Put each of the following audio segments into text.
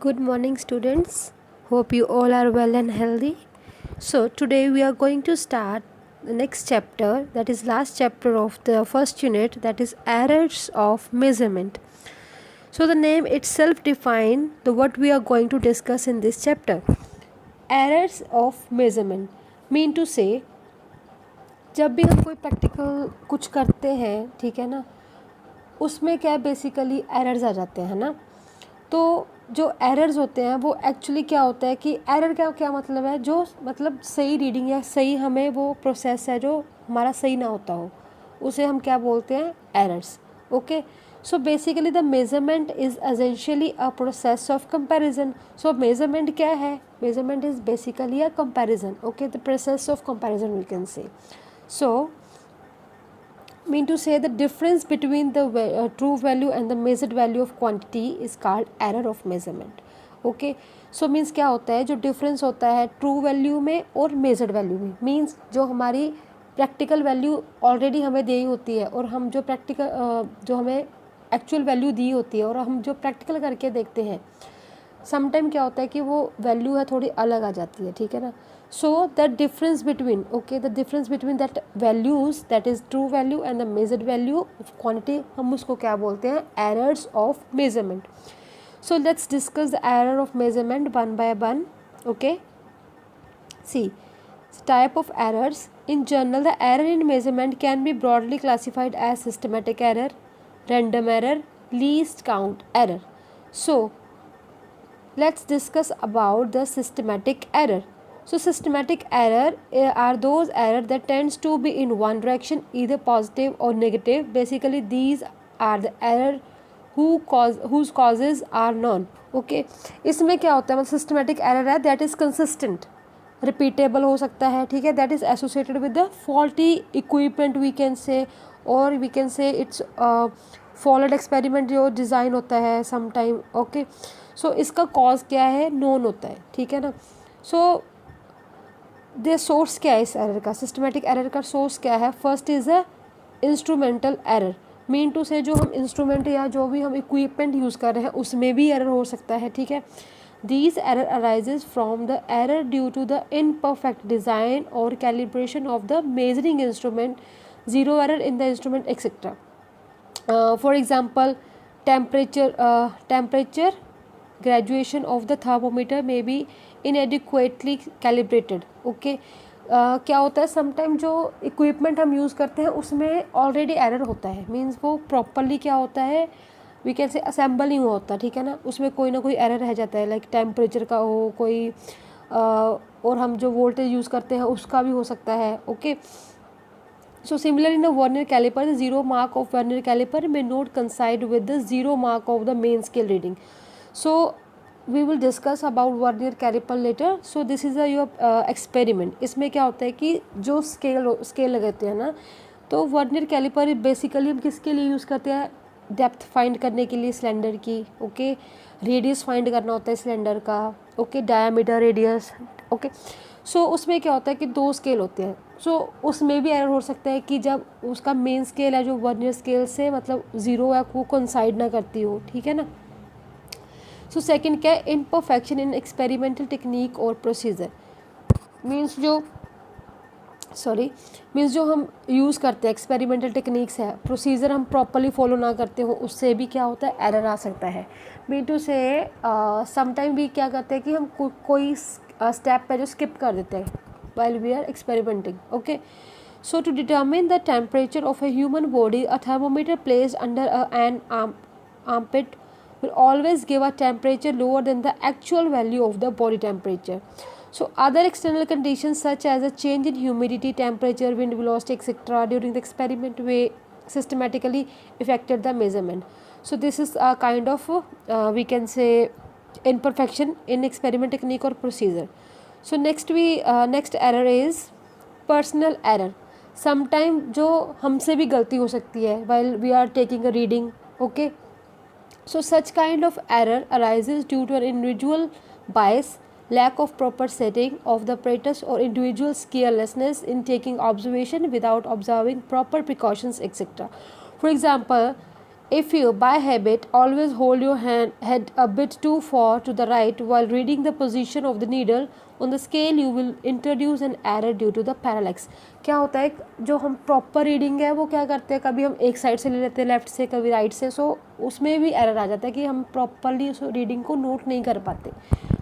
Good morning, students. Hope you all are well and healthy. So, today we are going to start the next chapter, that is last chapter of the first unit, that is errors of measurement. So, the name itself defines the what we are going to discuss in this chapter. Errors of measurement mean to say जब भी हम कोई practical कुछ करते हैं, ठीक है ना, उसमें क्या बेसिकली एरर्स आ जाते हैं ना। तो जो एरर्स होते हैं वो एक्चुअली क्या होता है कि एरर का क्या मतलब है, जो मतलब सही रीडिंग या सही हमें वो प्रोसेस है जो हमारा सही ना होता हो, उसे हम क्या बोलते हैं, errors. Okay, so basically the measurement is essentially a process of comparison. So measurement क्या है, measurement is basically a comparison. Okay, the process of comparison we can say. So mean to say the difference between the true value and the measured value of quantity is called error of measurement. Okay, so means क्या होता है, जो difference होता है true value में और measured value में, means जो हमारी प्रैक्टिकल वैल्यू ऑलरेडी हमें दी होती है और हम जो जो हमें एक्चुअल वैल्यू दी होती है और हम जो प्रैक्टिकल करके देखते हैं, समटाइम क्या होता है कि वो वैल्यू है थोड़ी अलग आ जाती है, ठीक है ना। So the difference between the difference between that values, that is true value and the measured value of quantity, हम उसको क्या बोलते हैं, errors of measurement. So let's discuss the error of measurement one by one. Okay, see type of errors. In general, the error in measurement can be broadly classified as systematic error, random error, least count error. So let's discuss about the systematic error. So systematic error are those error that tends to be in one direction, either positive or negative. Basically these are the error whose causes are known. Okay, इसमें क्या होता है, मतलब systematic error है that is consistent, repeatable हो सकता है, ठीक है, that is associated with the faulty equipment we can say, और we can say it's followed experiment जो डिज़ाइन होता है समटाइम। ओके, सो इसका कॉज क्या है, नोन होता है, ठीक है ना। सो द सोर्स क्या है इस एरर का, सिस्टमेटिक एरर का सोर्स क्या है, first is a instrumental error. Mean to say जो हम इंस्ट्रूमेंट या जो भी हम इक्विपमेंट यूज़ कर रहे हैं उसमें भी एरर हो सकता है, ठीक है। These error arises from the error due to the imperfect design or calibration of the measuring instrument, zero error in the instrument, etc. For example, temperature graduation of the thermometer may be inadequately calibrated. Okay, क्या होता है, sometime जो equipment हम use करते हैं उसमें already error होता है, मीन्स वो प्रॉपरली क्या होता है, वी कैन से असेंबल नहीं हुआ होता, ठीक है ना, उसमें कोई ना कोई एरर रह जाता है, लाइक टेम्परेचर का हो कोई, और हम जो वोल्टेज यूज़ करते हैं उसका भी हो सकता है। Okay, so similarly in a vernier caliper, the zero mark of vernier caliper may not coincide with the zero mark of the main scale reading. So we will discuss about vernier caliper later. So this is a your experiment. इसमें क्या होता है कि जो scale लगाते हैं ना, तो वर्नियर कैलिपर बेसिकली हम किसके लिए यूज़ करते हैं, डेप्थ फाइंड करने के लिए सिलेंडर की। ओके, रेडियस फाइंड करना होता है सिलेंडर का। Okay, diameter, radius. ओके, सो उसमें क्या होता है कि दो स्केल होते हैं, सो उसमें भी एरर हो सकता है कि जब उसका मेन स्केल है जो वर्नियर स्केल से मतलब ज़ीरो है वो कोइंसाइड ना करती हो, ठीक है ना। सो सेकंड क्या है, इम्परफेक्शन इन एक्सपेरिमेंटल टेक्निक और प्रोसीजर। मीन्स जो हम यूज़ करते हैं एक्सपेरिमेंटल टेक्निक्स है, प्रोसीजर हम प्रॉपरली फॉलो ना करते हो, उससे भी क्या होता है, एरर आ सकता है। मीन टू से समटाइम भी क्या करते हैं कि हम कोई स्टेप पे जो स्किप कर देते हैं while we are experimenting. Okay, so to determine the temperature of a human body, a thermometer placed under an armpit will always give a temperature lower than the actual value of the body temperature. So other external conditions such as a change in humidity, temperature, wind velocity, etc. during the experiment may systematically affected the measurement. So this is a kind of we can say imperfection in experiment technique or procedure. So next error is personal error. Sometime जो हमसे भी गलती हो सकती है while we are taking a reading. Okay, so such kind of error arises due to an individual bias, lack of proper setting of the apparatus, or individual's carelessness in taking observation without observing proper precautions, etc. For example, If you, by habit, always hold your head a bit too far to the right while reading the position of the needle on the scale, you will introduce an error due to the parallax. क्या होता है, जो हम proper reading है वो क्या करते हैं, कभी हम एक साइड से ले लेते हैं लेफ्ट से, कभी राइट से, सो उसमें भी एरर आ जाता है कि हम प्रॉपरली उस रीडिंग को नोट नहीं कर पाते,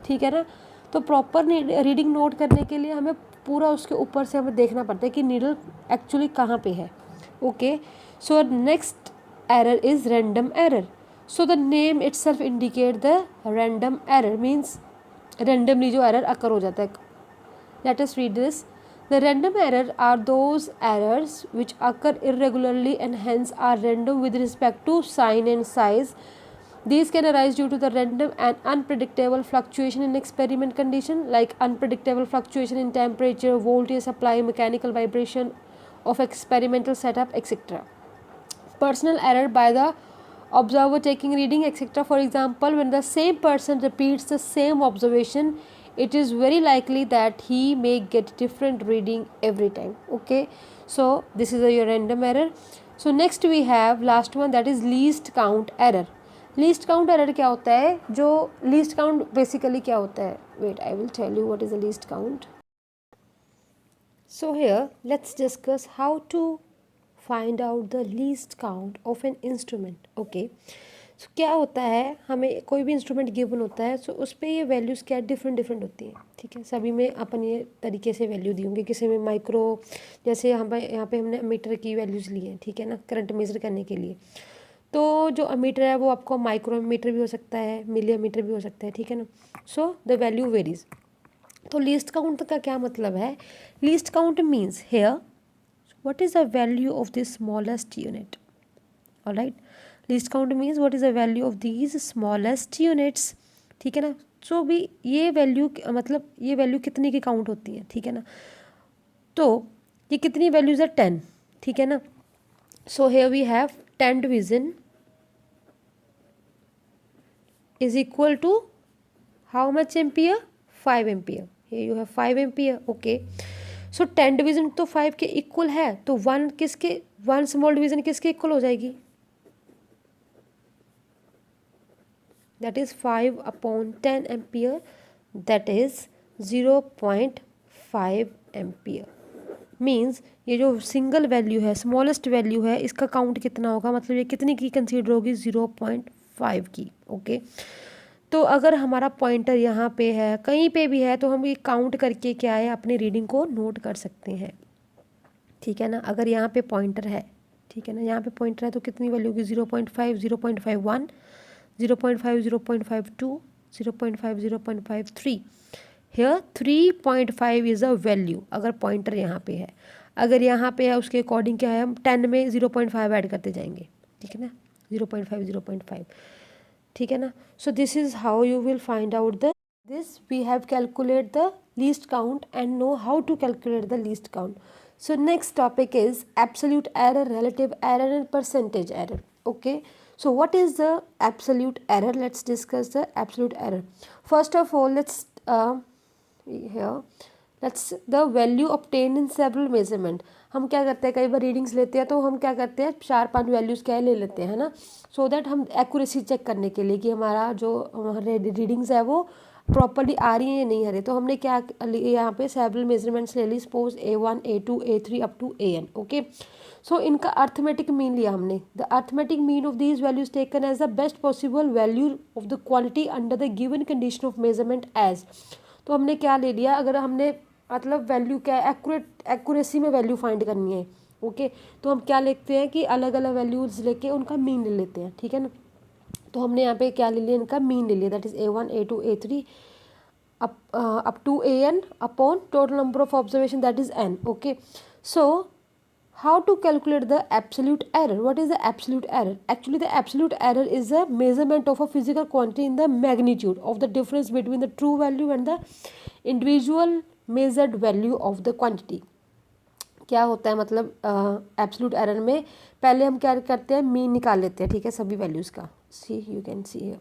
ठीक है ना। तो प्रॉपर रीडिंग नोट करने के लिए हमें पूरा उसके ऊपर से हमें देखना पड़ता है कि नीडल एक्चुअली कहाँ पे है। Okay, so next error is random error. So the name itself indicate the random error, means randomly जो error occur हो जाता है. Let us read this. The random error are those errors which occur irregularly and hence are random with respect to sign and size. These can arise due to the random and unpredictable fluctuation in experiment condition, like unpredictable fluctuation in temperature, voltage supply, mechanical vibration of experimental setup, etc. Personal error by the observer taking reading, etc. For example, when the same person repeats the same observation, it is very likely that he may get different reading every time. Okay, so this is a random error. So next we have last one, that is least count error. Least count error क्या होता है, जो least count basically क्या होता है, wait I will tell you what is the least count. So here let's discuss how to find out the least count of an instrument. Okay, so क्या होता है, हमें कोई भी इंस्ट्रूमेंट गिवन होता है, सो उस पर ये वैल्यूज़ क्या डिफरेंट डिफरेंट होती हैं, ठीक है. सभी में अपन ये तरीके से वैल्यू दी होंगी, किसी में माइक्रो, जैसे यहाँ पे हमने मीटर की वैल्यूज़ ली हैं, ठीक है ना, करंट मेज़र करने के लिए. तो जो अमीटर है वो आपको माइक्रोमीटर भी हो सकता है, मिलीमीटर भी हो सकता है, ठीक है ना. So the value varies. तो लीस्ट काउंट का क्या मतलब है, least count means here what is the value of the smallest unit. All right, least count means what is the value of these smallest units, ठीक है ना. सो भी ये वैल्यू मतलब ये वैल्यू कितनी की काउंट होती है, ठीक है ना. तो ये कितनी वैल्यूज है, 10, ठीक है ना. So here we have 10 division is equal to how much ampere, 5 ampere. Here you have 5 ampere. Okay, so 10 division तो 5 के इक्वल है, तो 1 किसके, 1 स्मॉल डिवीजन किसके इक्वल हो जाएगी, that is 5/10 ampere, that is 0.5 ampere. Means ये जो सिंगल वैल्यू है, स्मॉलेस्ट वैल्यू है, इसका काउंट कितना होगा, मतलब ये कितनी की कंसीडर होगी, 0.5 की. ओके, तो अगर हमारा पॉइंटर यहाँ पे है, कहीं पे भी है, तो हम ये काउंट करके क्या है, अपनी रीडिंग को नोट कर सकते हैं, ठीक है ना. अगर यहाँ पे पॉइंटर है, ठीक है ना, यहाँ पे पॉइंटर है, तो कितनी वैल्यू होगी, 0.5, 0.51, 0.5, 0.52, 0.5, 0.53. हियर 3.5 इज़ अ वैल्यू अगर पॉइंटर यहाँ पे है. अगर यहाँ पे है, उसके अकॉर्डिंग क्या है, हम 10 में 0.5 ऐड करते जाएंगे, ठीक है ना, 0.5, 0.5, ठीक है ना. So this is how you will find out the this. We have calculate the least count and know how to calculate the least count. So next topic is absolute error, relative error and percentage error. Okay, so what is the absolute error? Let's discuss the absolute error. First of all, let's the value obtained in several measurement. हम क्या करते हैं, कई बार readings लेते हैं, तो हम क्या करते हैं, 4-5 वैल्यूज़ क्या ले लेते हैं ना, सो दैट हम एक्यूरेसी चेक करने के लिए कि हमारा जो रीडिंग्स है वो प्रॉपरली आ रही है या नहीं आ रही. तो हमने क्या यहाँ पे सेवरल मेजरमेंट्स ले ली, suppose A1, A2, A3 up to AN. Okay, so इनका अर्थमेटिक मीन लिया हमने. The arithmetic mean of these values taken as the best possible value of the quantity under the given condition of measurement as. तो हमने क्या ले लिया, अगर हमने मतलब वैल्यू क्या है, एक्यूरेसी में वैल्यू फाइंड करनी है. ओके, तो हम क्या लिखते हैं कि अलग अलग वैल्यूज लेके उनका मीन ले लेते हैं, ठीक है ना. तो हमने यहाँ पे क्या ले लिया, इनका मीन ले लिया, that is A1, A2, A3 up to AN upon total number of observation, that is N. Okay, so how to calculate the absolute error? What is the absolute error? Actually, the absolute error is a measurement of a physical quantity in the magnitude of the difference between the true value and the individual measured value of the quantity. क्या होता है, मतलब absolute error में पहले हम क्या करते हैं, मीन निकाल लेते हैं, ठीक है, सभी वैल्यूज़ का. सी यू कैन सी हियर,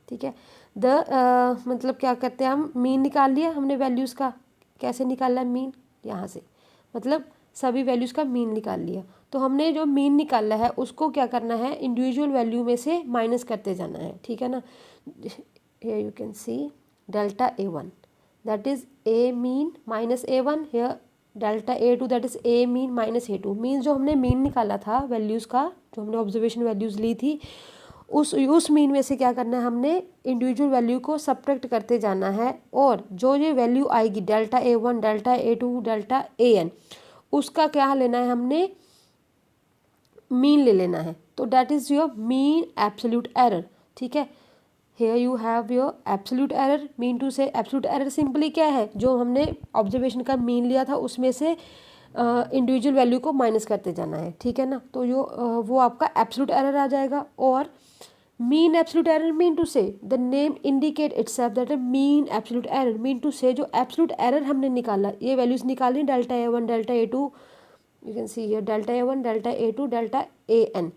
ठीक है. मतलब क्या करते हैं, हम मीन निकाल लिया हमने वैल्यूज़ का. कैसे निकालना है मीन, यहाँ से, मतलब सभी वैल्यूज़ का मीन निकाल लिया. तो हमने जो मीन निकाला है उसको क्या करना है, इंडिविजुअल वैल्यू में से माइनस करते जाना है, ठीक है ना। Here you can see delta A1 that is A mean minus A1, here delta A2 that is A mean minus A2। Means जो हमने मीन निकाला था वैल्यूज़ का, जो हमने ऑब्जर्वेशन वैल्यूज़ ली थी, उस मीन में से क्या करना है, हमने इंडिविजुअल वैल्यू को सब्ट्रैक्ट करते जाना है, और जो ये वैल्यू आएगी delta A1 delta A2 delta AN, उसका क्या लेना है, हमने मीन ले लेना है। तो that is your mean absolute error, ठीक है। Here you have your absolute error, mean to say absolute error simply क्या है, जो हमने ऑब्जर्वेशन का मीन लिया था उसमें से इंडिविजुअल वैल्यू को माइनस करते जाना है, ठीक है ना। तो वो आपका एब्सोल्यूट एरर आ जाएगा। और mean absolute error mean to say the name indicate itself that है mean absolute error, mean to say जो एब्सोल्यूट एरर हमने निकाला, ये वैल्यूज निकाली delta A1 delta A2, you can see here delta A1 delta A2 delta AN,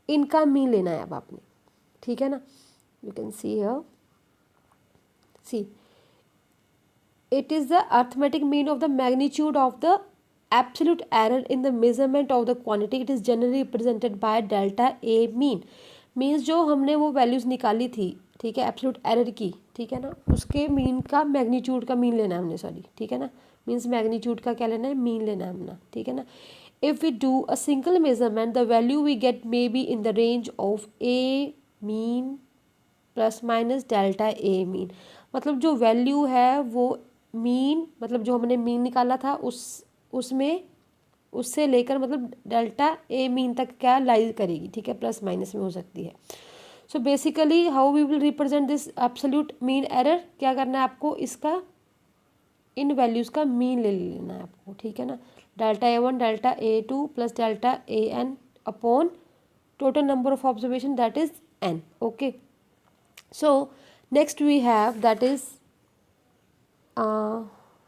इनका mean लेना है अब आपने, ठीक है ना। You can see here, see it is the arithmetic mean of the magnitude of the absolute error in the measurement of the quantity. It is generally represented by delta A mean. Means जो हमने वो values निकाली थी, ठीक है, absolute error की, ठीक है ना, उसके मीन का मैग्नीट्यूड का मीन लेना है हमने, सॉरी, ठीक है ना, मीन्स मैग्नीट्यूड का क्या लेना है, मीन लेना है हमने, ठीक है ना। If we do a single measurement the value we get may be in the range of A mean plus minus delta A mean. मतलब जो वैल्यू है वो मीन, मतलब जो हमने मीन निकाला था उसमें उससे लेकर मतलब डेल्टा A मीन तक क्या लाई करेगी, ठीक है, प्लस माइनस में हो सकती है। So basically how we will represent this absolute mean error, क्या करना है आपको, इसका इन वैल्यूज़ का मीन ले लेना है आपको, ठीक है ना। Delta A1 delta A2 plus delta AN upon total number of observation that is N, okay. So next we have that is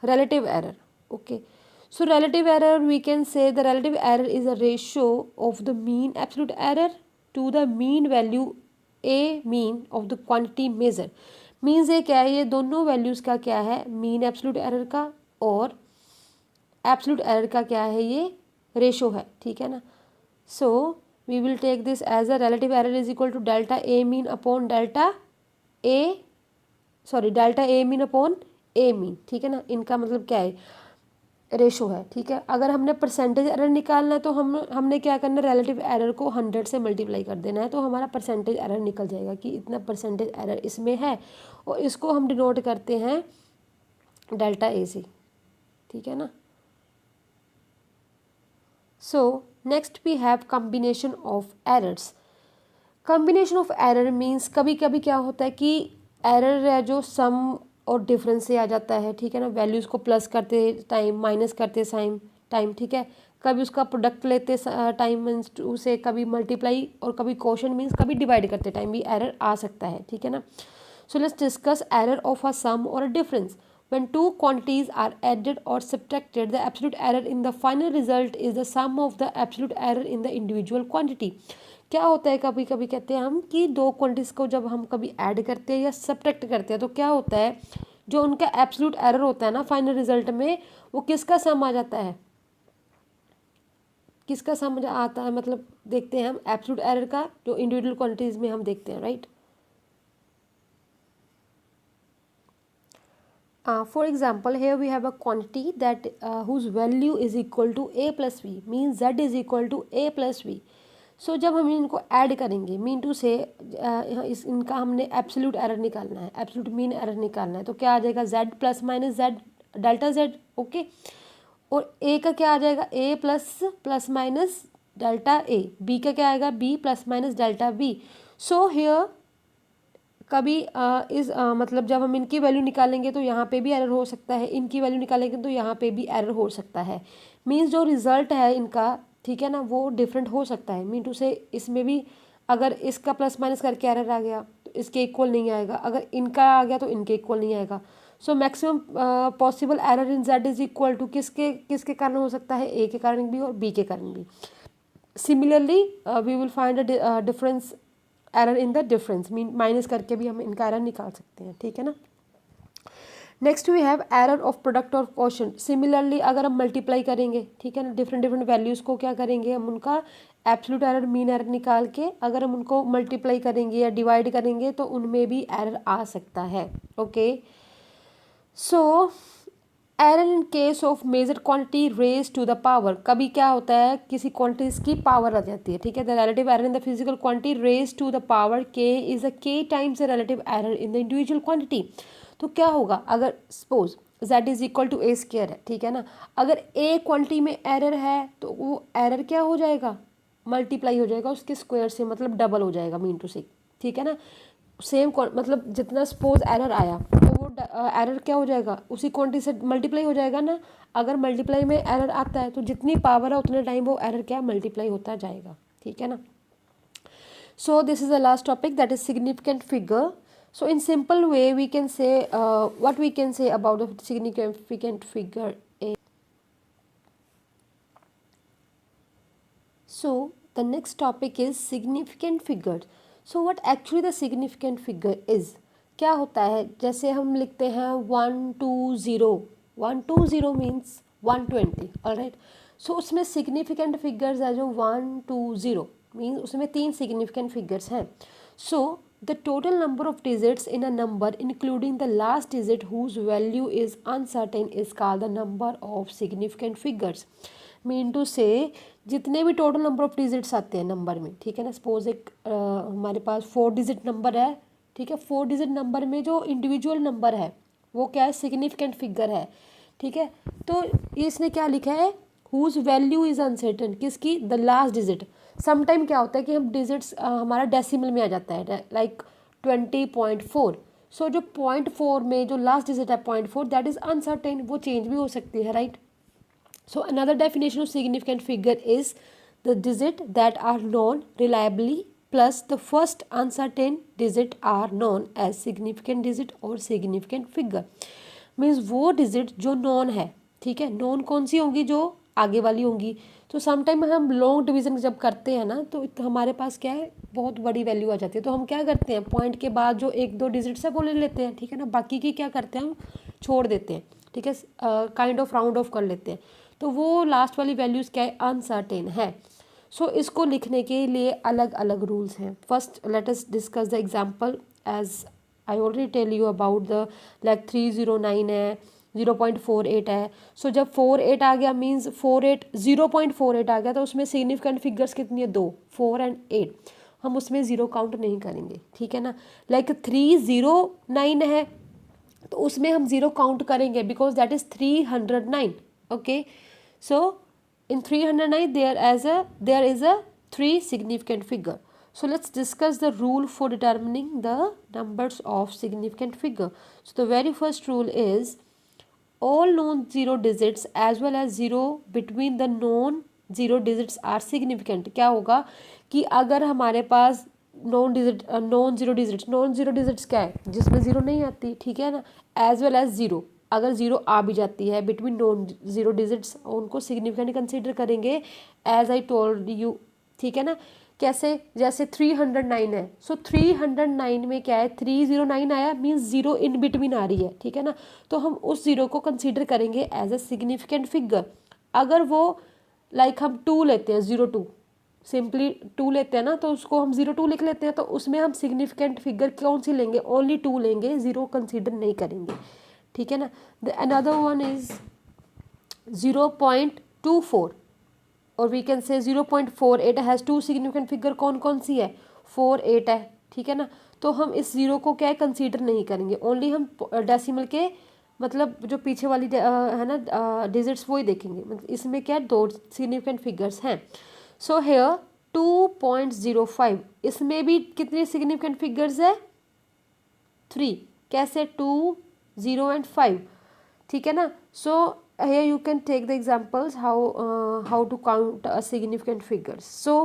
relative error, okay. So relative error, we can say the relative error is a ratio of the mean absolute error to the mean value A mean of the quantity measure। Means ये क्या है, ये दोनों values का क्या है, mean absolute error का और एब्सोल्यूट एरर का क्या है, ये रेशो है, ठीक है ना। So we will take this as a relative error is equal to delta A mean upon delta delta A mean upon A mean, ठीक है ना। इनका मतलब क्या है, रेशो है, ठीक है। अगर हमने परसेंटेज एरर निकालना है तो हमने क्या करना है, रिलेटिव एरर को 100 से मल्टीप्लाई कर देना है, तो हमारा परसेंटेज एरर निकल जाएगा कि इतना परसेंटेज एरर इसमें है, और इसको हम डिनोट करते हैं डेल्टा A से, ठीक है ना। So next we have combination of errors. Combination of error means कभी कभी क्या होता है कि एरर है जो सम और डिफरेंस से आ जाता है, ठीक है ना, वैल्यूज़ को प्लस करते टाइम माइनस करते टाइम, ठीक है। कभी उसका प्रोडक्ट लेते टाइम मीन्स टू से, कभी मल्टीप्लाई, और कभी क्वोशंट मीन्स कभी डिवाइड करते टाइम भी एरर आ सकता है, ठीक है ना। So let's discuss error of a sum और a difference. When two quantities are added or subtracted, the absolute error in the final result is the sum of the absolute error in the individual quantity। क्या होता है, कभी कभी कहते हैं हम कि दो क्वांटिटीज़ को जब हम कभी ऐड करते हैं या सब्ट्रैक्ट करते हैं तो क्या होता है, जो उनका एब्सोल्यूट एरर होता है ना फाइनल रिजल्ट में, वो किसका सम आ जाता है, किसका सम आता है, मतलब देखते हैं हम एब्सोल्यूट एरर का जो इंडिविजुअल क्वांटिटीज़ में हम देखते हैं, right. For example, here we have a quantity that whose value is equal to a plus v, means z is equal to a plus v। सो जब हम इनको ऐड करेंगे मीन टू से इनका हमने एब्सोल्यूट एरर निकालना है, एब्सोल्यूट मीन एरर निकालना है, तो क्या आ जाएगा, z plus minus z delta z, okay. और a का क्या आ जाएगा, a plus minus delta a, b का क्या आएगा, b plus minus delta b। So here कभी मतलब जब हम इनकी वैल्यू निकालेंगे तो यहाँ पे भी एरर हो सकता है, इनकी वैल्यू निकालेंगे तो यहाँ पे भी एरर हो सकता है। मीन्स जो रिज़ल्ट है इनका, ठीक है ना, वो डिफरेंट हो सकता है। मीन टू से इसमें भी अगर इसका प्लस माइनस करके एरर आ गया तो इसके इक्वल नहीं आएगा, अगर इनका आ गया तो इनके इक्वल नहीं आएगा। So maximum possible error in Z is equal to किसके किसके कारण हो सकता है, ए के कारण भी और बी के कारण भी। Similarly we will find a difference error in the difference, mean minus करके भी हम इनका एरर निकाल सकते हैं, ठीक है ना। Next we have error of product और क्वोशंट। सिमिलरली अगर हम मल्टीप्लाई करेंगे, ठीक है ना, डिफरेंट डिफरेंट वैल्यूज़ को क्या करेंगे हम, उनका एब्सोल्यूट एरर मीन एरर निकाल के अगर हम उनको मल्टीप्लाई करेंगे या डिवाइड करेंगे तो उनमें भी एरर आ सकता है। Okay, so error in case of measure quantity raise to the power. कभी क्या होता है, किसी क्वांटिटीज की पावर आ जाती है, ठीक है। The relative error in the physical quantity raise to the power k is a k times the relative error in the individual quantity. तो क्या होगा, अगर suppose z is equal to A square है, ठीक है ना, अगर ए क्वांटिटी में एरर है तो वो एरर क्या हो जाएगा, मल्टीप्लाई हो जाएगा उसके स्क्वायर से, मतलब डबल हो जाएगा, मीन टू से, ठीक है ना। सेम मतलब जितना सपोज एरर आया तो वो एरर क्या हो जाएगा, उसी क्वांटिटी से मल्टीप्लाई हो जाएगा ना। अगर मल्टीप्लाई में एरर आता है तो जितनी पावर है उतने टाइम वो एरर क्या मल्टीप्लाई होता जाएगा, ठीक है ना। So this is the last topic, that is significant figure. So in simple way we can say what we can say about the significant figure is. So the next topic is significant figures. So what actually the significant figure is? क्या होता है, जैसे हम लिखते हैं 120, 120 means 120, alright. सो उसमें significant figures है जो 120 मीन्स उसमें 3 सिग्निफिकेंट फिगर्स हैं. सो the total number of digits in a number including the last digit whose value is uncertain is called the number of significant figures. Mean to say जितने भी total number of digits आते हैं number में, ठीक है ना, suppose एक हमारे पास 4 डिजिट नंबर है, ठीक है, 4 डिजिट नंबर में जो इंडिविजुअल नंबर है वो क्या है, सिग्निफिकेंट फिगर है, ठीक है। तो इसने क्या लिखा है, हुज वैल्यू इज़ अनसर्टेन, किसकी, द लास्ट डिजिट। समटाइम क्या होता है कि हम डिजिट्स हमारा डेसिमल में आ जाता है, लाइक 20.4. सो जो 0.4 में जो लास्ट डिजिट है 0.4, दैट इज़ अनसर्टेन, वो चेंज भी हो सकती है, right. So another definition of significant figure is the digit that are known reliably plus the first uncertain digit are known as significant digit और सिग्निफिकेंट फिगर। मीन्स वो digit जो known है, ठीक है, नॉन कौन सी होंगी, जो आगे वाली होंगी। तो समटाइम हम लॉन्ग डिवीजन जब करते हैं ना तो हमारे पास क्या है, बहुत बड़ी वैल्यू आ जाती है, तो हम क्या करते हैं, पॉइंट के बाद जो 1-2 डिजिट्स है वो ले लेते हैं, ठीक है ना, बाकी की क्या करते हैं हम छोड़ देते हैं, ठीक है, काइंड ऑफ राउंड ऑफ कर लेते हैं। तो वो लास्ट वाली वैल्यूज़ क्या है, अनसर्टेन है। सो इसको लिखने के लिए अलग अलग रूल्स हैं. First let us discuss the example as I already tell you about the like 309 है, 0.48 है. सो जब 48 आ गया मीन्स 0.48 आ गया तो उसमें सिग्निफिकेंट फिगर्स कितनी है, 2, 4 एंड 8. हम उसमें ज़ीरो काउंट नहीं करेंगे, ठीक है ना. लाइक 309 है तो उसमें हम ज़ीरो काउंट करेंगे because that is 309. Okay, so in 309 there is a 3 significant figure. So let's discuss the rule for determining the numbers of significant figure. So the very first rule is all non-zero digits as well as zero between the non-zero digits are significant. क्या होगा कि अगर हमारे पास non zero digits क्या है, जिसमें zero नहीं आती, ठीक है ना, एज वेल एज ज़ीरो, अगर ज़ीरो आ भी जाती है बिटवीन नॉन ज़ीरो डिजिट्स उनको सिग्निफिकेंट कंसीडर करेंगे, एज आई टोल्ड यू, ठीक है ना. कैसे, जैसे 309 है, सो 309 में क्या है, 309 आया मीन्स ज़ीरो इन बिटवीन आ रही है, ठीक है ना, तो हम उस ज़ीरो को कंसीडर करेंगे एज अ सिग्निफिकेंट फिगर. अगर वो लाइक हम 2 लेते हैं, 02 सिंपली 2 लेते हैं ना, तो उसको हम 02 लिख लेते हैं, तो उसमें हम सिग्निफिकेंट फिगर कौन सी लेंगे, ओनली 2 लेंगे, ज़ीरो कंसीडर नहीं करेंगे, ठीक है ना. द अनदर वन इज 0.24 और वी कैन से 0.48 हैज़ 2 सिग्निफिकेंट फिगर, कौन कौन सी है, 4, 8 है, ठीक है ना. तो हम इस ज़ीरो को क्या कंसीडर नहीं करेंगे, ओनली हम डेसिमल के मतलब जो पीछे वाली है ना डिजिट्स वो ही देखेंगे. मतलब इसमें क्या 2 सिग्निफिकेंट फिगर्स हैं. सो हेयर 2.05, इसमें भी कितने सिग्निफिकेंट फिगर्स है, 3. कैसे, 2, 0 एंड 5, ठीक है ना. सो here you can take the examples how to count a significant figures. So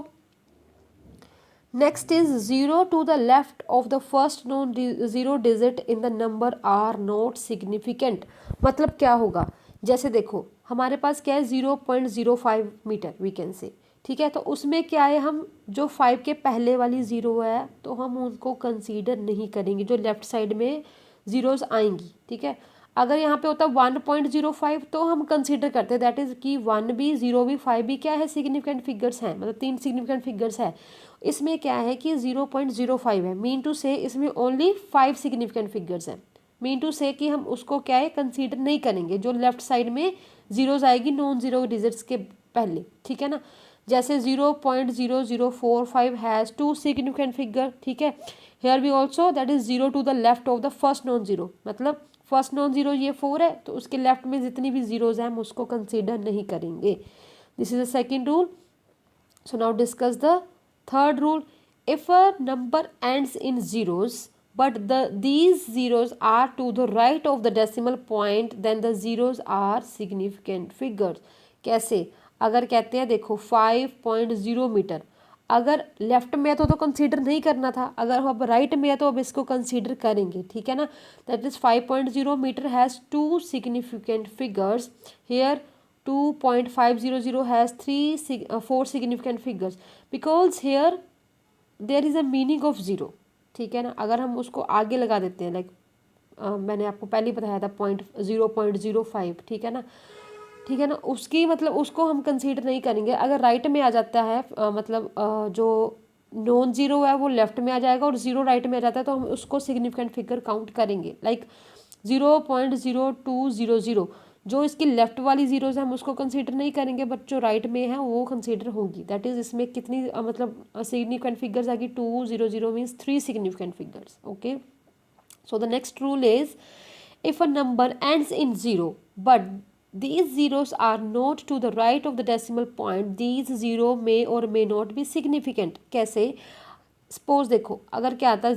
next is 0 to the left of the first known zero digit in the number are not significant. मतलब क्या होगा, जैसे देखो हमारे पास क्या है 0.05 मीटर वी कैन से, ठीक है, तो उसमें क्या है, हम जो 5 के पहले वाली ज़ीरो है तो हम उनको कंसीडर नहीं करेंगे, जो लेफ़्ट साइड में ज़ीरोज़ आएंगी, ठीक है. अगर यहाँ पे होता 1.05 तो हम कंसीडर करते दैट इज़ कि 1 भी 0 भी 5 भी क्या है सिग्निफिकेंट फिगर्स हैं, मतलब 3 सिग्निफिकेंट फिगर्स है। इसमें क्या है कि 0.05 है, मीन टू से इसमें ओनली 5 सिग्निफिकेंट फिगर्स हैं। मीन टू से कि हम उसको क्या है कंसीडर नहीं करेंगे, जो लेफ्ट साइड में जीरोज आएगी नॉन जीरो डिजिट्स के पहले, ठीक है ना। जैसे 0.0045 हैज़ 2 सिग्निफिकेंट फिगर, ठीक है। Here we also that is 0 to the left of the first non zero, मतलब फर्स्ट नॉन जीरो ये 4 है तो उसके लेफ्ट में जितनी भी जीरोज हैं हम उसको कंसीडर नहीं करेंगे। This is the second rule. So now discuss the third rule. If a number ends in zeros but these zeros are to the right of the decimal point then the zeros are significant figures। कैसे? अगर कहते हैं देखो 5.0 metre, अगर left में है तो consider नहीं करना था, अगर अब राइट में है तो अब इसको कंसीडर करेंगे, ठीक है ना। That is 5.0 meter has 2 significant figures, here 2.500 has 4 significant figures because here there is a meaning of zero, ठीक है ना। अगर हम उसको आगे लगा देते हैं लाइक मैंने आपको पहले ही बताया था 0.05, ठीक है ना, ठीक है ना, उसकी मतलब उसको हम कंसीडर नहीं करेंगे। अगर राइट में आ जाता है मतलब जो नॉन जीरो है वो लेफ्ट में आ जाएगा और जीरो राइट में आ जाता है तो हम उसको सिग्निफिकेंट फिगर काउंट करेंगे। लाइक 0.0200 जो इसकी लेफ्ट वाली जीरोज है हम उसको कंसीडर नहीं करेंगे, बट जो राइट में है वो कंसीडर होगी। दैट इज इसमें कितनी मतलब सिग्निफिकेंट फिगर्स आएगी 200 means 3 significant figures. Okay, so the next rule is if a number ends in zero but these zeros are not to the right of the decimal point, these zero may or may not be significant। कैसे? Suppose देखो अगर क्या आता है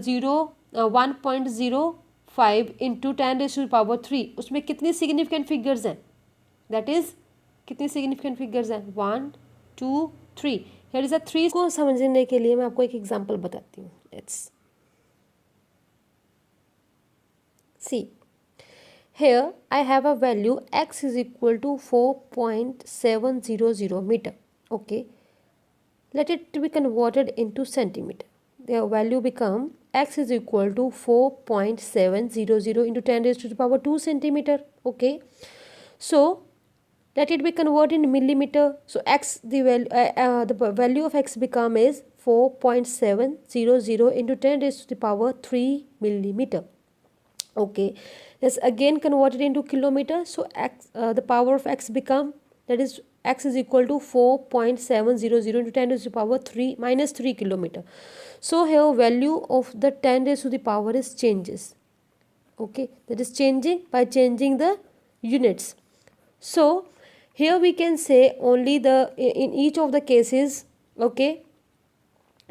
1.05 into 10⁻³ उसमें कितनी significant figures हैं, that is कितनी सिग्निफिकेंट फिगर्स हैं 1 2 3। हियर इज अ 3 को समझने के लिए मैं आपको एक एग्जांपल बताती हूँ। Let's see, here I have a value x is equal to 4.700 meter. Okay, let it be converted into centimeter. The value become x is equal to 4.700 into 10 raised to the power 2 centimeter. Okay, so let it be converted in millimeter. So x the value of x become is 4.700 into 10 raised to the power 3 millimeter. Okay, let's again convert it into kilometer. So x the power of x become, that is x is equal to 4.700 into 10 raised to the power 3 minus 3 kilometer. So here value of the 10 raised to the power is changes. Okay, that is changing by changing the units. So here we can say only the in each of the cases, okay,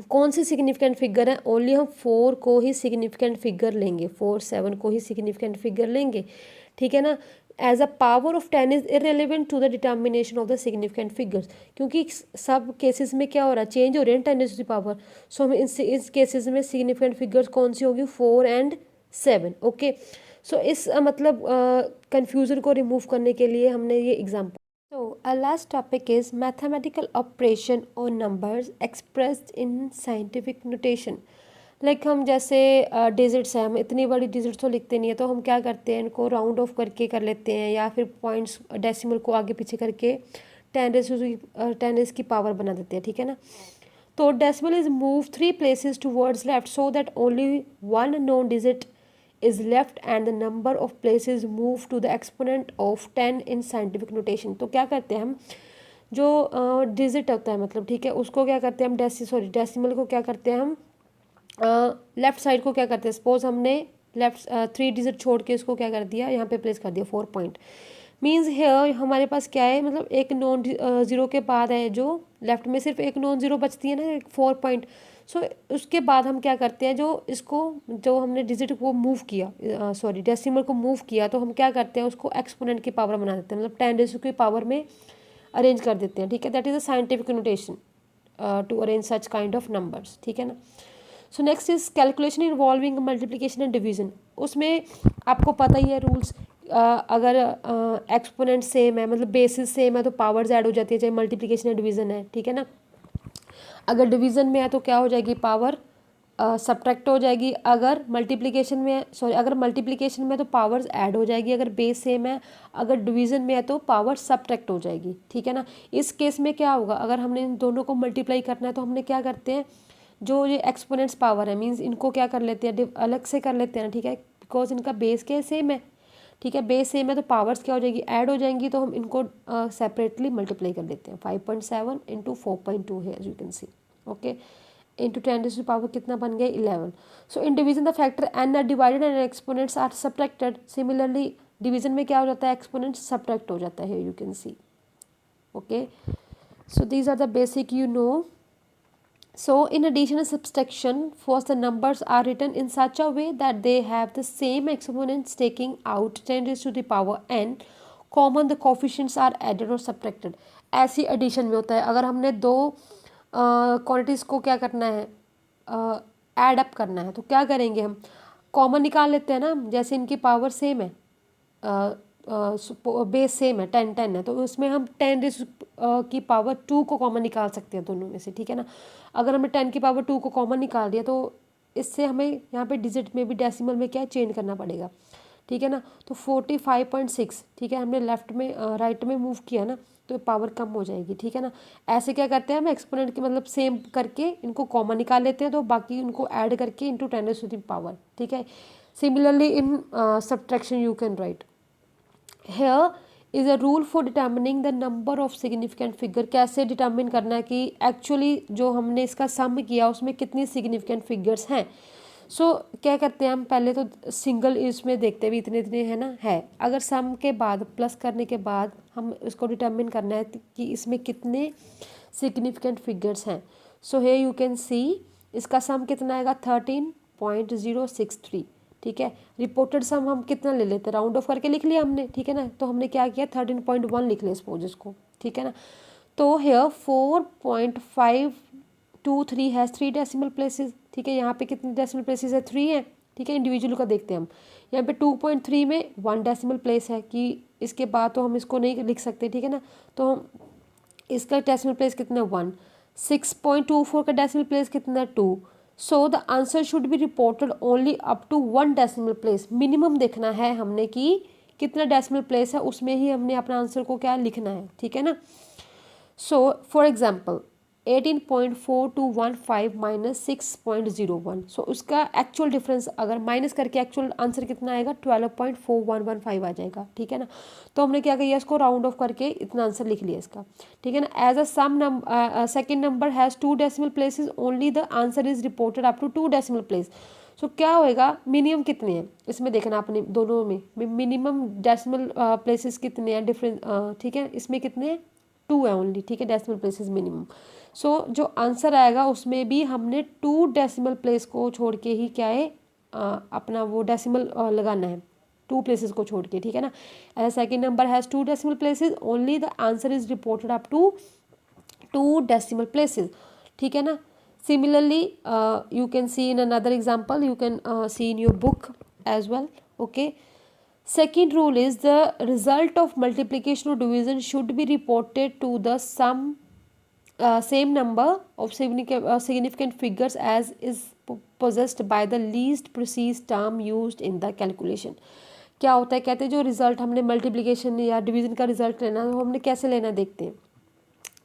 कौन सी significant figure है, only हम 4 को ही significant figure लेंगे, 4 7 को ही significant figure लेंगे, ठीक है ना। As a power of 10 is irrelevant to the determination of the significant figures, क्योंकि सब केसेस में क्या हो रहा है चेंज हो रहे हैं 10 टू द पावर। सो हम इस केसेस में सिग्निफिकेंट फिगर्स कौन सी होगी 4 एंड 7। ओके, सो इस मतलब कन्फ्यूज़न को रिमूव करने के लिए हमने ये example. So our last topic is mathematical operation on numbers expressed in scientific notation। Like हम जैसे डिजिट्स हैं, हम इतनी बड़ी डिजिट्स तो लिखते नहीं है तो हम क्या करते हैं इनको राउंड ऑफ करके कर लेते हैं या फिर पॉइंट्स डेसिमल को आगे पीछे करके 10 की पावर बना देते हैं, ठीक है ना। तो decimal is move 3 places towards left so that only one known digit is left and the number of places move to the exponent of 10 in scientific notation। तो क्या करते हैं हम जो डिजिट होता है मतलब, ठीक है, उसको क्या करते हैं हम डेसिमल को क्या करते हैं हम लेफ्ट साइड को क्या करते हैं, सपोज हमने लेफ्ट 3 डिजिट छोड़ के इसको क्या कर दिया यहाँ पे प्लेस कर दिया 4 पॉइंट। मीन्स हेयर हमारे पास क्या है मतलब एक नॉन ज़ीरो के बाद है जो लेफ्ट में सिर्फ एक नॉन ज़ीरो बचती है ना 4 पॉइंट। सो उसके बाद हम क्या करते हैं जो इसको जो हमने डिजिट को मूव किया डेसिमल को मूव किया तो हम क्या करते हैं उसको एक्सपोनेंट की पावर बना देते हैं, मतलब 10 की पावर में अरेंज कर देते हैं, ठीक है। That is a scientific notation to arrange such kind of numbers, ठीक है ना। So next is calculation involving multiplication and division. उसमें आपको पता ही है रूल्स, अगर एक्सपोनेंट सेम है मतलब बेसिस सेम है तो पावर्स ऐड हो जाती है, चाहे मल्टीप्लिकेशन या डिवीजन है, ठीक है ना। अगर डिवीजन में है तो क्या हो जाएगी पावर सब्ट्रैक्ट हो जाएगी। अगर मल्टीप्लिकेशन में अगर मल्टीप्लिकेशन में तो पावर्स ऐड हो जाएगी, अगर बेस सेम है। अगर डिवीज़न में है तो पावर सब्ट्रैक्ट हो जाएगी, ठीक है ना। इस केस में क्या होगा, अगर हमने इन दोनों को मल्टीप्लाई करना है तो हमने क्या करते हैं, जो ये एक्सपोनेंट्स पावर है मीन्स इनको क्या कर लेते हैं, अलग से कर लेते हैं, ठीक है, बिकॉज इनका बेस क्या सेम है, ठीक है, बेस सेम है तो पावर्स क्या हो जाएगी, ऐड हो जाएंगी, तो हम इनको सेपरेटली मल्टीप्लाई कर लेते हैं। 5.7 इंटू 4.2 है as you can see, okay, into 10⁻⁴ कितना बन गया 11। So in division the factor and are divided and exponents are subtracted. Similarly division में क्या हो जाता है, एक्सपोनेंट्स सब्ट्रैक्ट हो जाता है, you can see, okay. So these are the basic you know. So in addition and subtraction, first the numbers are written in such a way that they have the same exponents taking out 10 raised to the power n. Common the coefficients are added or subtracted. ऐसी addition में होता है, अगर हमने दो quantities को क्या करना है, ऐड अप करना है, तो क्या करेंगे, हम कॉमन निकाल लेते हैं ना। जैसे इनकी पावर सेम है, बेस सेम है, 10 है, तो उसमें हम 10 की पावर 2 को कॉमन निकाल सकते हैं दोनों में से, ठीक है ना। अगर हमने 10 की पावर 2 को कॉमन निकाल दिया तो इससे हमें यहाँ पे डिजिट में भी डेसिमल में क्या चेंज करना पड़ेगा, ठीक है ना। तो 45.6, ठीक है, हमने लेफ्ट में राइट में मूव किया ना तो पावर कम हो जाएगी, ठीक है ना। ऐसे क्या करते हैं हम, एक्सपोनेंट के मतलब सेम करके इनको कॉमन निकाल लेते हैं, तो बाकी उनको ऐड करके इंटू 10 पावर, ठीक है। Similarly in subtraction you can write here is a rule for determining the number of significant figure। कैसे डिटर्मिन करना है कि एक्चुअली जो हमने इसका सम किया उसमें कितनी सिग्निफिकेंट फिगर्स हैं। सो क्या करते हैं हम, पहले तो सिंगल इसमें देखते हैं इतने इतने है ना, है। अगर सम के बाद प्लस करने के बाद हम इसको डिटर्मिन करना है कि इसमें कितने सिग्निफिकेंट फिगर्स हैं। सो here यू कैन सी इसका सम कितना आएगा 13.063, ठीक है। रिपोर्टेड सम हम कितना ले लेते हैं, राउंड ऑफ करके लिख लिया हमने, ठीक है ना। तो हमने क्या किया 13.1 लिख लिया सपोज इसको, ठीक है ना। तो हेयर 4.523 हैज़ 3 डेसिमल प्लेसेस, ठीक है। यहाँ पे कितने डेसिमल प्लेसेस है, 3 है, ठीक है। इंडिविजुअल का देखते हैं हम, यहाँ पे 2.3 में 1 डेसिमल प्लेस है कि इसके बाद तो हम इसको नहीं लिख सकते, ठीक है ना। तो हम इसका डेसिमल प्लेस कितना 1, 6.24 का डेसिमल प्लेस कितना 2। So the answer should be reported only up to 1 decimal place. Minimum देखना है हमने कि कितना डेसिमल प्लेस है, उसमें ही हमने अपना आंसर को क्या लिखना है, ठीक है ना। सो फॉर एग्जाम्पल 18.4215 माइनस 6.01, सो उसका एक्चुअल डिफरेंस अगर माइनस करके एक्चुअल आंसर कितना आएगा 12.4115 आ जाएगा, ठीक है ना। तो हमने क्या किया, इसको राउंड ऑफ करके इतना आंसर लिख लिया इसका, ठीक है ना। As a sum second number has 2 decimal places only the answer is reported up to 2 decimal place. सो क्या होएगा, मिनिमम कितने हैं इसमें देखना अपने दोनों में, मिनिमम डेसिमल प्लेसेस कितने हैं डिफरेंस, ठीक है। इसमें कितने हैं 2 है ओनली, ठीक है, डेसिमल प्लेसेस मिनिमम। सो जो आंसर आएगा उसमें भी हमने 2 डेसिमल प्लेस को छोड़ के ही क्या है अपना वो डेसिमल लगाना है, 2 प्लेसेस को छोड़ के, ठीक है ना। As second number has 2 decimal places only the answer is reported up to 2 decimal places, ठीक है ना। Similarly you can see in another example, you can see in your book as well, okay. Second rule is the result of multiplication or division should be reported to the same number of significant figures as is possessed by the least precise term used in the calculation। क्या होता है, कहते हैं जो result हमने multiplication या division का result लेना है वो हमने कैसे लेना देखते हैं।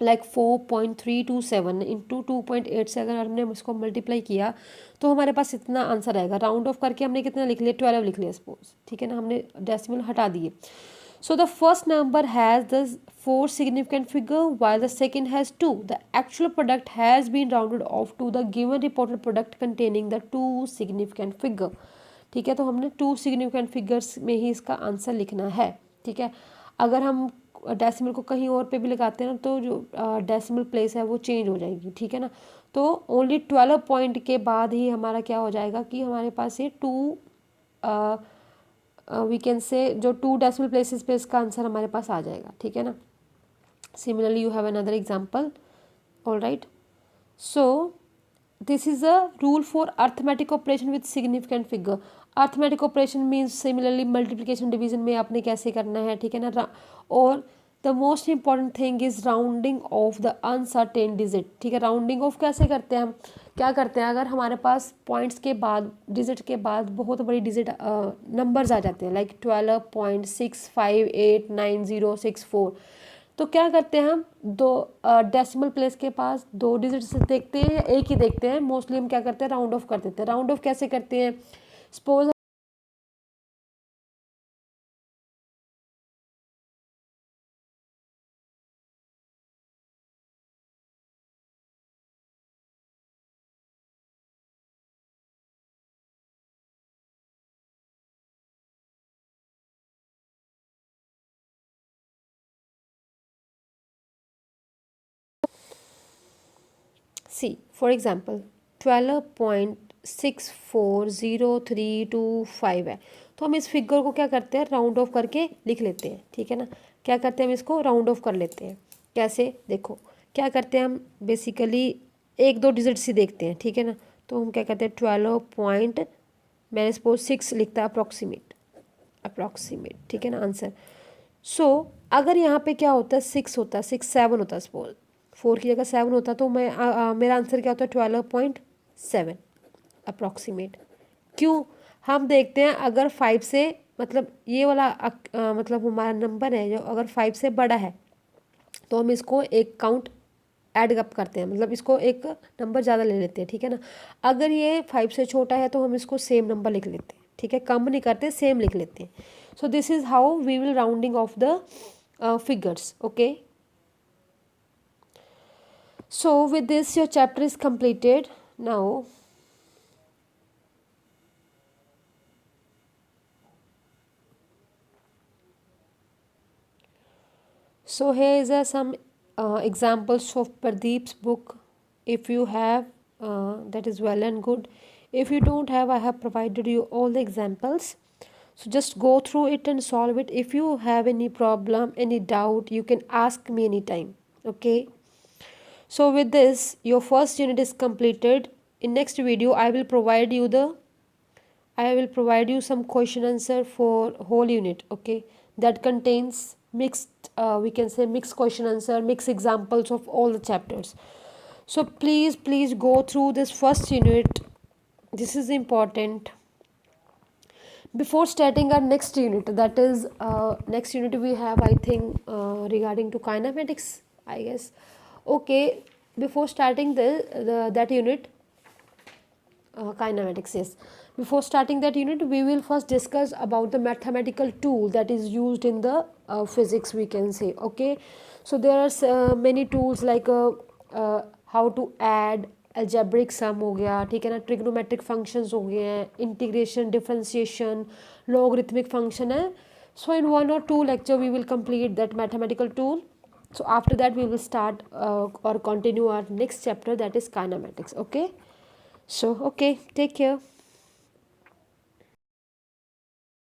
लाइक 4.327 इंटू 2.8 से अगर हमने इसको मल्टीप्लाई किया तो हमारे पास इतना आंसर आएगा। राउंड ऑफ करके हमने कितना लिख लिया 12 लिख लिया सपोज, ठीक है ना, हमने डेसिमल हटा दिए। So the first number has the 4 significant figure while the second has 2। The actual product has been rounded off to the given reported product containing the 2 significant figure, ठीक है। तो हमने 2 सिग्निफिकेंट फिगर्स में ही इसका answer लिखना है, ठीक है। अगर हम डेसिमल को कहीं और पे भी लगाते हैं ना तो जो डेसिमल प्लेस है वो चेंज हो जाएगी, ठीक है ना। तो ओनली 12 पॉइंट के बाद ही हमारा क्या हो जाएगा कि हमारे पास ये 2 वी कैन से जो 2 डेसिमल प्लेसेस पे इसका आंसर हमारे पास आ जाएगा, ठीक है ना। Similarly you have another example, all right. So this is a rule for arithmetic operation with significant figure. Arithmetic operation means similarly multiplication division में आपने कैसे करना है, ठीक है ना। और the most important thing is rounding off the uncertain digit. ठीक है, राउंडिंग ऑफ कैसे करते हैं हम, क्या करते हैं, अगर हमारे पास पॉइंट्स के बाद, डिजिट के बाद बहुत बड़ी डिजिट नंबर्स आ जाते हैं, लाइक 12.6589064, तो क्या करते हैं हम, दो डेसिमल प्लेस के पास दो डिजिट से देखते हैं या एक ही देखते हैं, मोस्टली हम क्या करते हैं, राउंड ऑफ कर देते हैं। राउंड ऑफ कैसे करते हैं, सपोज सी फॉर एग्जाम्पल 12.640325 है, तो हम इस फिगर को क्या करते हैं, राउंड ऑफ करके लिख लेते हैं। ठीक है ना, क्या करते हैं, हम इसको राउंड ऑफ कर लेते हैं। कैसे, देखो क्या करते हैं हम, बेसिकली एक दो डिजिट्स ही देखते हैं। ठीक है ना, तो हम क्या करते हैं, 12 मैंने सपोज 6 लिखता है, अप्रॉक्सीमेट। ठीक है ना आंसर। सो अगर यहाँ पे क्या होता है, 6 होता है, 6 7 होता है, सपोज 4 की जगह 7 होता, तो मेरा आंसर क्या होता है, 12.7 अप्रॉक्सीमेट। क्यों, हम देखते हैं अगर 5 से, मतलब ये वाला मतलब हमारा नंबर है जो अगर 5 से बड़ा है तो हम इसको एक काउंट ऐड अप करते हैं, मतलब इसको एक नंबर ज़्यादा ले लेते हैं। ठीक है ना, अगर ये 5 से छोटा है तो हम इसको सेम नंबर लिख लेते हैं। ठीक है, कम नहीं करते, सेम लिख लेते हैं। So this is how we will rounding off the figures. Okay, so with this your chapter is completed now. So here is some examples of Pradeep's book. If you have, that is well and good. If you don't have, I have provided you all the examples. So just go through it and solve it. If you have any problem, any doubt, you can ask me anytime. Okay. So with this, your first unit is completed. In next video, I will provide you some question answer for whole unit. Okay, that contains mixed, we can say mixed question answer, mixed examples of all the chapters. So please go through this first unit. This is important. Before starting our next unit, that is next unit we have, I think, regarding to kinematics, I guess. Okay, before starting the that unit, kinematics, yes, before starting that unit we will first discuss about the mathematical tool that is used in the physics, we can say. Okay, so there are many tools like how to add, algebraic sum हो गया, ठीक है ना, trigonometric functions हो गए हैं, integration, differentiation, logarithmic function है. So in 1 or 2 lecture we will complete that mathematical tool. So after that we will start or continue our next chapter, that is kinematics. Okay, so okay, take care.